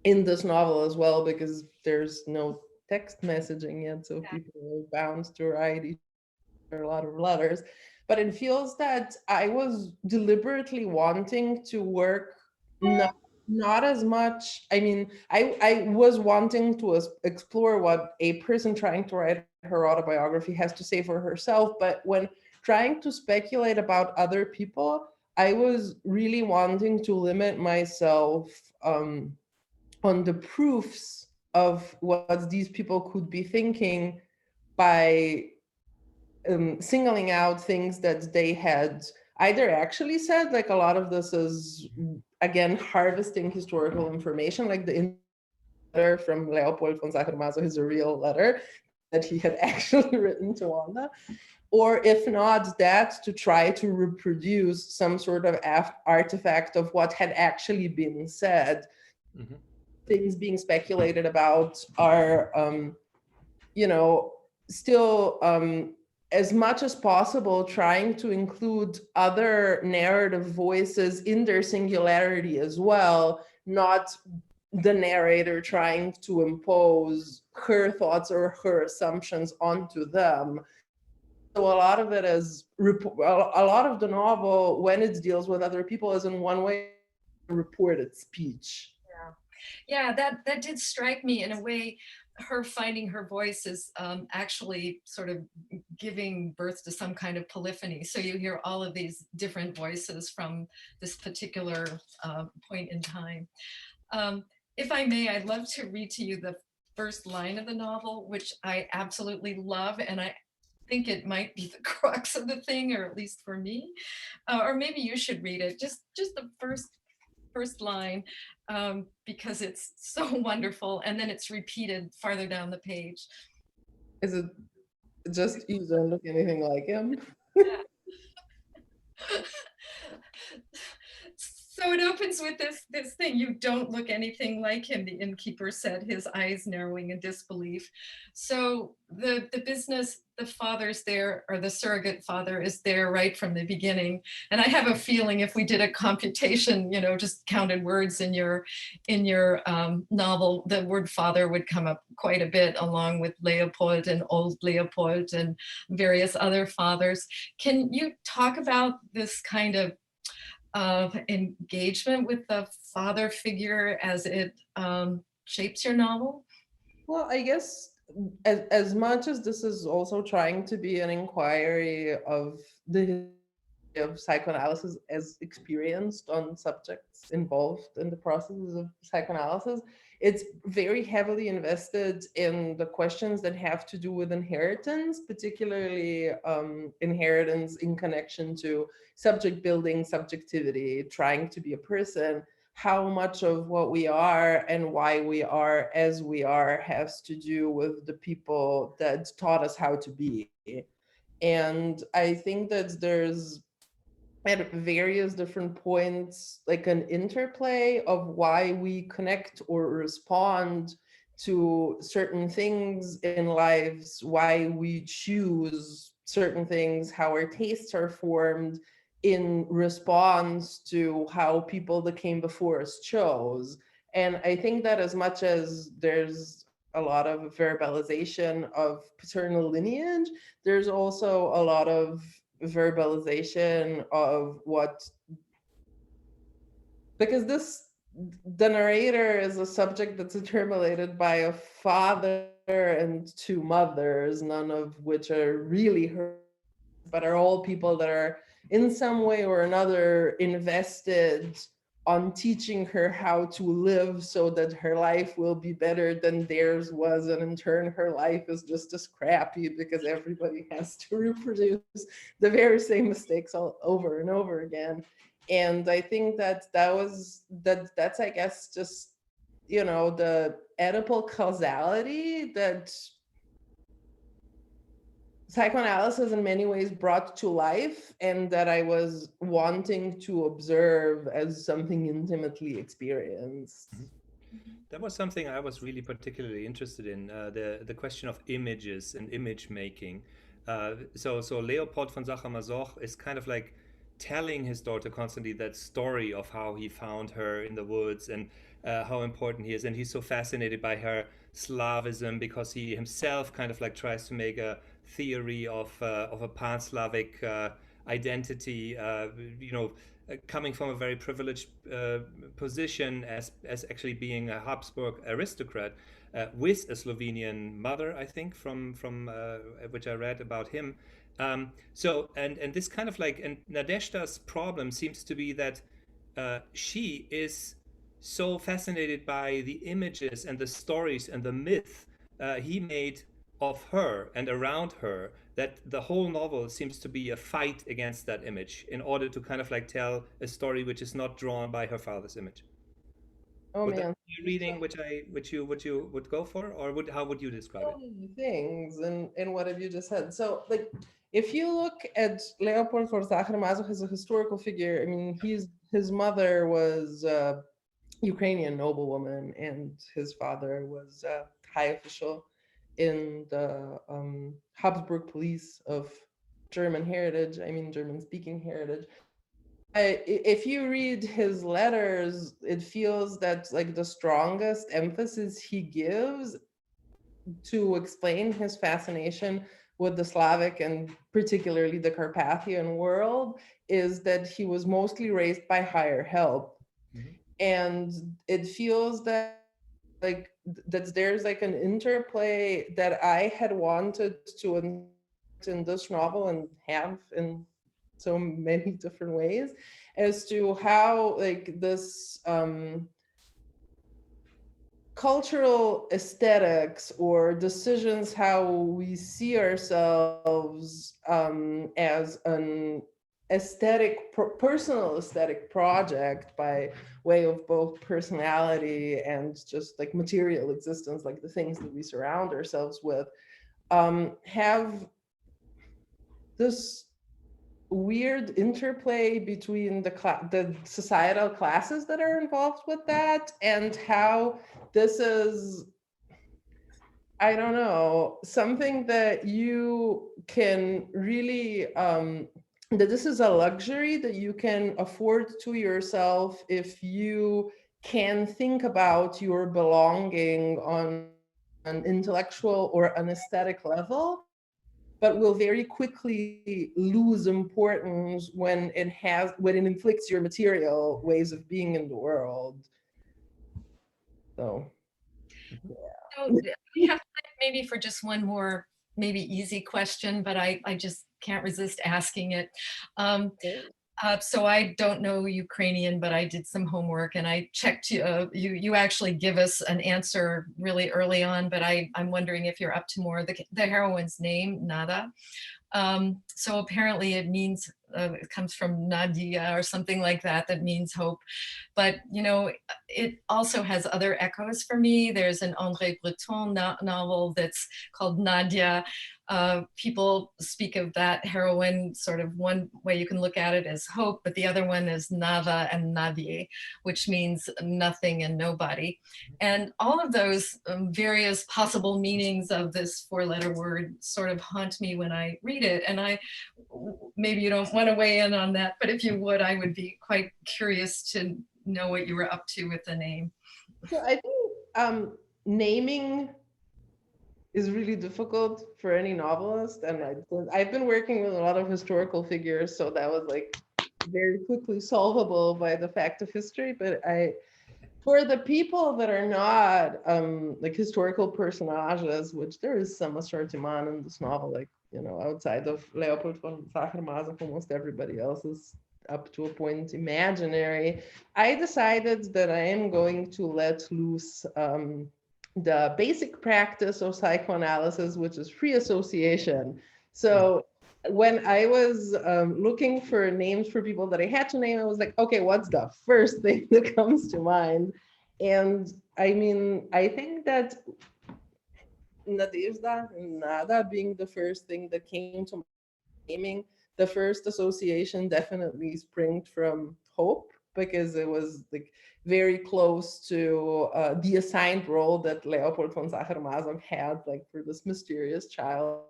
in this novel as well, because there's no text messaging yet, so people are bound to write a lot of letters. But it feels that I was deliberately wanting to work not as much. I mean, I was wanting to explore what a person trying to write her autobiography has to say for herself, but when trying to speculate about other people, I was really wanting to limit myself on the proofs of what these people could be thinking by singling out things that they had either actually said, like a lot of this is, again, harvesting historical information, like the letter from Leopold von Sacher-Masoch is a real letter that he had actually written to Wanda. Or if not that, to try to reproduce some sort of artifact of what had actually been said. Mm-hmm. Things being speculated about are, still as much as possible trying to include other narrative voices in their singularity as well, not the narrator trying to impose her thoughts or her assumptions onto them. So a lot of it is, a lot of the novel, when it deals with other people, is in one way reported speech. Yeah, that did strike me in a way. Her finding her voice is actually sort of giving birth to some kind of polyphony. So you hear all of these different voices from this particular point in time. If I may, I'd love to read to you the first line of the novel, which I absolutely love, and I think it might be the crux of the thing, or at least for me. Or maybe you should read it, just the first line, because it's so wonderful, and then it's repeated farther down the page. Is it just you don't look anything like him? So it opens with this thing: "You don't look anything like him," the innkeeper said, his eyes narrowing in disbelief. So the business, the father's there, or the surrogate father is there right from the beginning. And I have a feeling if we did a computation, just counted words in your novel, the word father would come up quite a bit, along with Leopold and old Leopold and various other fathers. Can you talk about this kind of engagement with the father figure as it shapes your novel? Well, I guess as much as this is also trying to be an inquiry of the history of psychoanalysis as experienced on subjects involved in the processes of psychoanalysis, it's very heavily invested in the questions that have to do with inheritance, particularly inheritance in connection to subject building, subjectivity, trying to be a person. How much of what we are and why we are as we are has to do with the people that taught us how to be. And I think that there's, at various different points, like an interplay of why we connect or respond to certain things in lives, why we choose certain things, how our tastes are formed in response to how people that came before us chose. And I think that as much as there's a lot of verbalization of paternal lineage, there's also a lot of verbalization of what, because the narrator is a subject that's interpolated by a father and two mothers, none of which are really her, but are all people that are in some way or another invested on teaching her how to live so that her life will be better than theirs was. And in turn, her life is just as crappy because everybody has to reproduce the very same mistakes all over and over again. And I think that's, I guess, just, the Oedipal causality that psychoanalysis in many ways brought to life, and that I was wanting to observe as something intimately experienced. That was something I was really particularly interested in, the question of images and image making. So Leopold von Sacher-Masoch is kind of like telling his daughter constantly that story of how he found her in the woods and how important he is. And he's so fascinated by her Slavism because he himself kind of like tries to make a theory of a pan-Slavic identity, coming from a very privileged position as actually being a Habsburg aristocrat with a Slovenian mother, I think, from which I read about him. And this kind of like, and Nadezhda's problem seems to be that she is so fascinated by the images and the stories and the myth he made of her and around her, that the whole novel seems to be a fight against that image in order to kind of like tell a story which is not drawn by her father's image. Oh Would that man, be a reading which you would go for, or how would you describe so it? many things and what have you just said? So like, if you look at Leopold von Sacher-Masoch as a historical figure, I mean, his mother was a Ukrainian noblewoman, and his father was a high official in the Habsburg police of German heritage. I mean, German-speaking heritage. If you read his letters, it feels that like the strongest emphasis he gives to explain his fascination with the Slavic and particularly the Carpathian world is that he was mostly raised by higher help. Mhm. And it feels that like that there's like an interplay that I had wanted to in this novel and have in so many different ways as to how like this cultural aesthetics or decisions how we see ourselves as an personal aesthetic project by way of both personality and just like material existence, like the things that we surround ourselves with, have this weird interplay between the societal classes that are involved with that, and how this is, I don't know, something that you can really that this is a luxury that you can afford to yourself if you can think about your belonging on an intellectual or an aesthetic level, but will very quickly lose importance when it inflicts your material ways of being in the world. So So I have time maybe for just one more maybe easy question, but I just can't resist asking it. So I don't know Ukrainian, but I did some homework and I checked. You actually give us an answer really early on, but I'm wondering if you're up to more. The heroine's name, Nadia. So apparently it means, it comes from Nadia or something like that, that means hope. But, you know, it also has other echoes for me. There's an André Breton novel that's called Nadia. People speak of that heroine, sort of one way you can look at it as hope, but the other one is Nava and Nadie, which means nothing and nobody. And all of those various possible meanings of this four-letter word sort of haunt me when I read it. And maybe you don't want to weigh in on that, but if you would, I would be quite curious to know what you were up to with the name. So I think naming is really difficult for any novelist, and I've been working with a lot of historical figures, so that was like very quickly solvable by the fact of history. But for the people that are not like historical personages, which there is some assortiment in this novel, like, you know, outside of Leopold von Sacher-Masoch, almost everybody else is up to a point imaginary. I decided that I am going to let loose the basic practice of psychoanalysis, which is free association. So when I was looking for names for people that I had to name, I was like, okay, what's the first thing that comes to mind? And I mean, I think that Nadezhda and Nadia being the first thing that came to my naming, the first association definitely sprang from hope, because it was like very close to the assigned role that Leopold von Sacher-Masoch had, like for this mysterious child.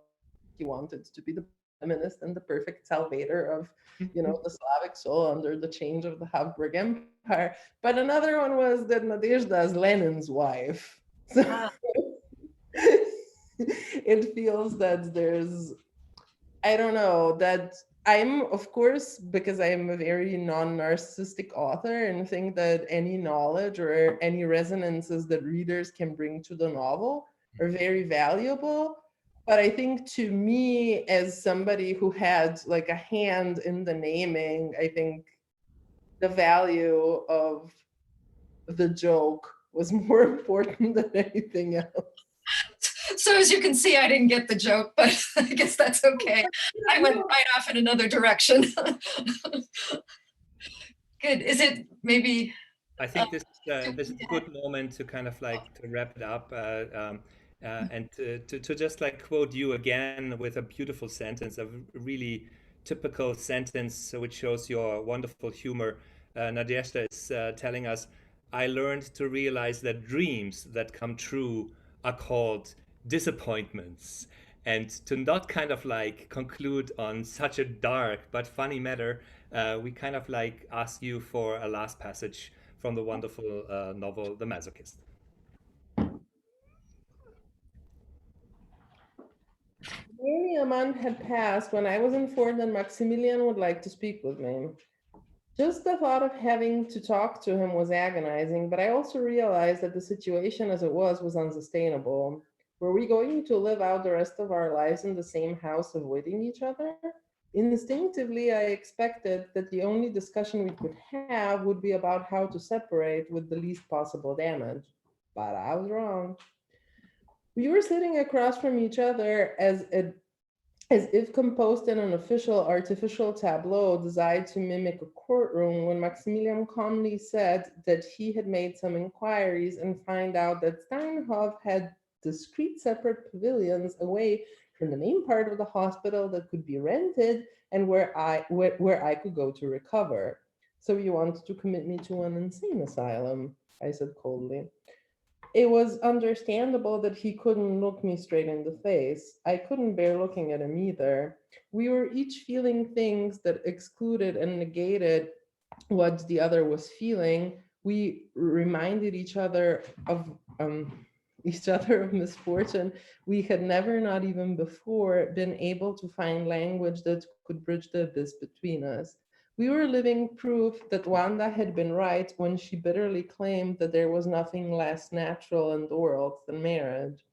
He wanted to be the feminist and the perfect salvator of, you know, the Slavic soul under the change of the Habsburg Empire. But another one was that Nadezhda is Lenin's wife. So it feels that there's, I don't know, that I'm, of course, because I'm a very non-narcissistic author and think that any knowledge or any resonances that readers can bring to the novel are very valuable. But I think to me, as somebody who had like a hand in the naming, I think the value of the joke was more important than anything else. So as you can see, I didn't get the joke, but I guess that's okay. I went right off in another direction. Good. Is it maybe? I think this is a good moment to kind of like to wrap it up and to just like quote you again with a beautiful sentence, a really typical sentence which shows your wonderful humor. Nadezhda is telling us, I learned to realize that dreams that come true are called disappointments. And to not kind of like conclude on such a dark but funny matter, we kind of like ask you for a last passage from the wonderful novel, The Masochist. Nearly a month had passed when I was informed that Maximilian would like to speak with me. Just the thought of having to talk to him was agonizing, but I also realized that the situation as it was unsustainable. Were we going to live out the rest of our lives in the same house, avoiding each other? Instinctively, I expected that the only discussion we could have would be about how to separate with the least possible damage. But I was wrong. We were sitting across from each other as if composed in an official artificial tableau designed to mimic a courtroom, when Maximilian calmly said that he had made some inquiries and find out that Steinhoff had discrete separate pavilions away from the main part of the hospital that could be rented and where I could go to recover. So you wanted to commit me to an insane asylum, I said coldly. It was understandable that he couldn't look me straight in the face. I couldn't bear looking at him either. We were each feeling things that excluded and negated what the other was feeling. We reminded each other of misfortune. We had never, not even before, been able to find language that could bridge the abyss between us. We were living proof that Wanda had been right when she bitterly claimed that there was nothing less natural in the world than marriage.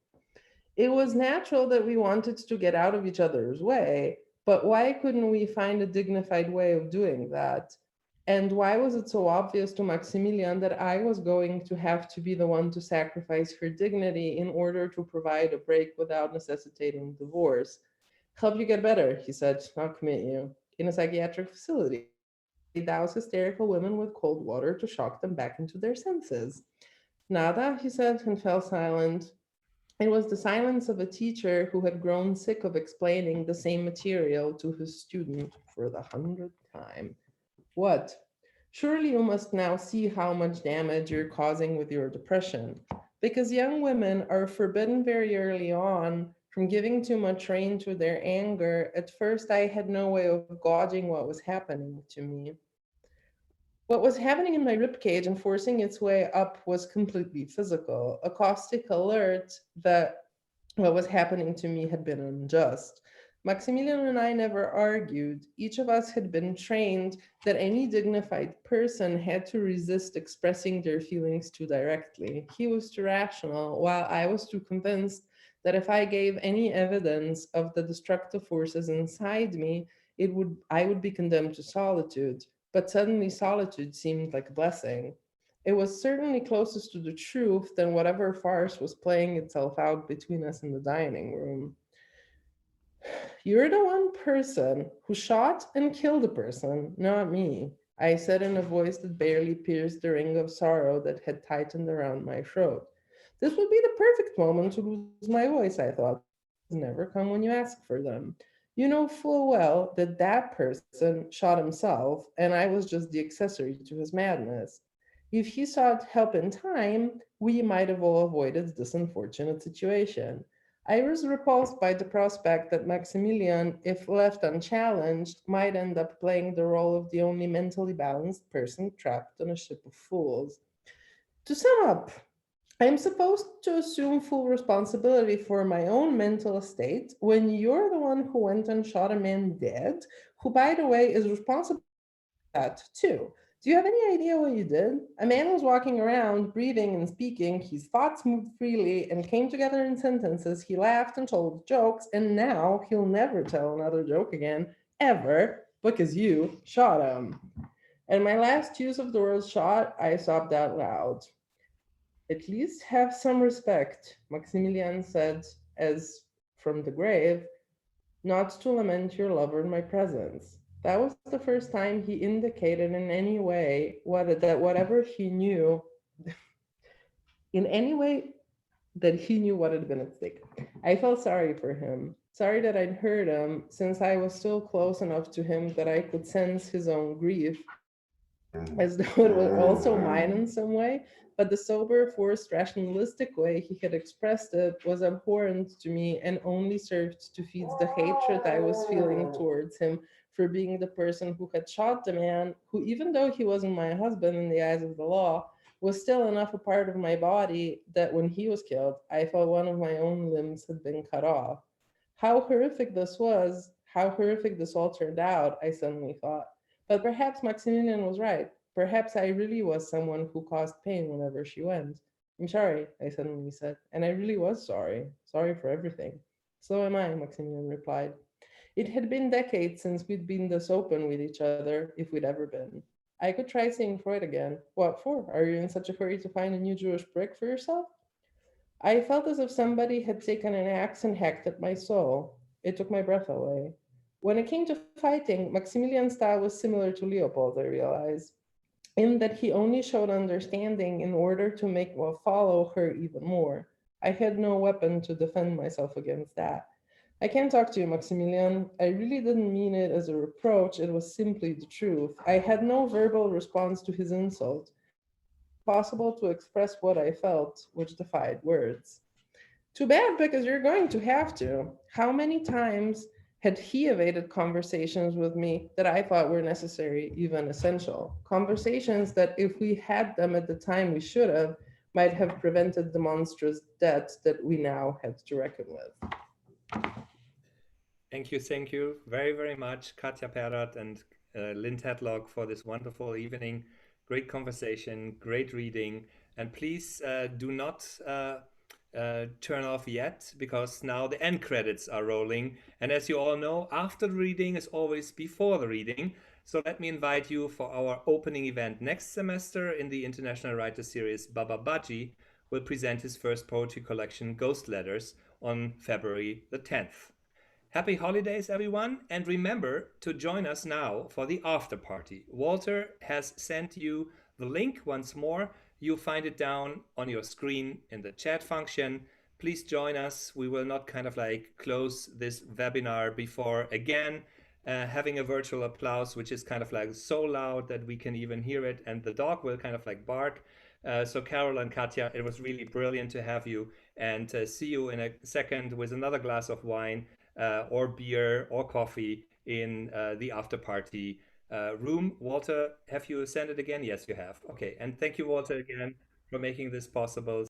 It was natural that we wanted to get out of each other's way, but why couldn't we find a dignified way of doing that? And why was it so obvious to Maximilian that I was going to have to be the one to sacrifice her dignity in order to provide a break without necessitating divorce? Help you get better, he said, not commit you, in a psychiatric facility. Douse hysterical women with cold water to shock them back into their senses. Nada, he said, and fell silent. It was the silence of a teacher who had grown sick of explaining the same material to his student for the 100th time. What? Surely you must now see how much damage you're causing with your depression. Because young women are forbidden very early on from giving too much rein to their anger. At first, I had no way of gauging what was happening to me. What was happening in my ribcage and forcing its way up was completely physical, a caustic alert that what was happening to me had been unjust. Maximilian and I never argued. Each of us had been trained that any dignified person had to resist expressing their feelings too directly. He was too rational, while I was too convinced that if I gave any evidence of the destructive forces inside me, I would be condemned to solitude. But suddenly solitude seemed like a blessing. It was certainly closest to the truth than whatever farce was playing itself out between us in the dining room. You're the one person who shot and killed a person, not me, I said in a voice that barely pierced the ring of sorrow that had tightened around my throat. This would be the perfect moment to lose my voice, I thought. Never come when you ask for them. You know full well that that person shot himself, and I was just the accessory to his madness. If he sought help in time, we might have all avoided this unfortunate situation. I was repulsed by the prospect that Maximilian, if left unchallenged, might end up playing the role of the only mentally balanced person trapped on a ship of fools. To sum up, I am supposed to assume full responsibility for my own mental state when you're the one who went and shot a man dead, who, by the way, is responsible for that too. Do you have any idea what you did? A man was walking around, breathing and speaking. His thoughts moved freely and came together in sentences. He laughed and told jokes, and now he'll never tell another joke again, ever, because you shot him. And my last use of the word shot, I sobbed out loud. At least have some respect, Maximilian said, as from the grave, not to lament your lover in my presence. That was the first time he indicated in any way that whatever he knew, in any way that he knew what had been at stake. I felt sorry for him, sorry that I'd hurt him, since I was still close enough to him that I could sense his own grief, as though it was also mine in some way. But the sober, forced, rationalistic way he had expressed it was abhorrent to me and only served to feed the hatred I was feeling towards him for being the person who had shot the man who, even though he wasn't my husband in the eyes of the law, was still enough a part of my body that when he was killed, I felt one of my own limbs had been cut off. How horrific this was, how horrific this all turned out, I suddenly thought. But perhaps Maximilian was right. Perhaps I really was someone who caused pain whenever she went. I'm sorry, I suddenly said, and I really was sorry. Sorry for everything. So am I, Maximilian replied. It had been decades since we'd been this open with each other, if we'd ever been. I could try seeing Freud again. What for? Are you in such a hurry to find a new Jewish brick for yourself? I felt as if somebody had taken an axe and hacked at my soul. It took my breath away. When it came to fighting, Maximilian's style was similar to Leopold's, I realized, in that he only showed understanding in order to make follow her even more. I had no weapon to defend myself against that. I can't talk to you, Maximilian. I really didn't mean it as a reproach. It was simply the truth. I had no verbal response to his insult. Possible to express what I felt, which defied words. Too bad, because you're going to have to. How many times had he evaded conversations with me that I thought were necessary, even essential? Conversations that, if we had them at the time we should have, might have prevented the monstrous debt that we now had to reckon with. Thank you very, very much, Katja Perat and Lynne Tatlock, for this wonderful evening. Great conversation, great reading. And please do not turn off yet, because now the end credits are rolling. And as you all know, after the reading is always before the reading. So let me invite you for our opening event next semester in the International Writer Series. Baba Baji will present his first poetry collection, Ghost Letters, on February the 10th. Happy holidays, everyone, and remember to join us now for the after party. Walter has sent you the link once more. You'll find it down on your screen in the chat function. Please join us. We will not kind of like close this webinar before again having a virtual applause, which is kind of like so loud that we can even hear it, and the dog will kind of like bark. So Carol and Katja, it was really brilliant to have you, and see you in a second with another glass of wine or beer or coffee in the after party room. Walter, have you sent it again? Yes, you have. Okay, and thank you, Walter, again for making this possible.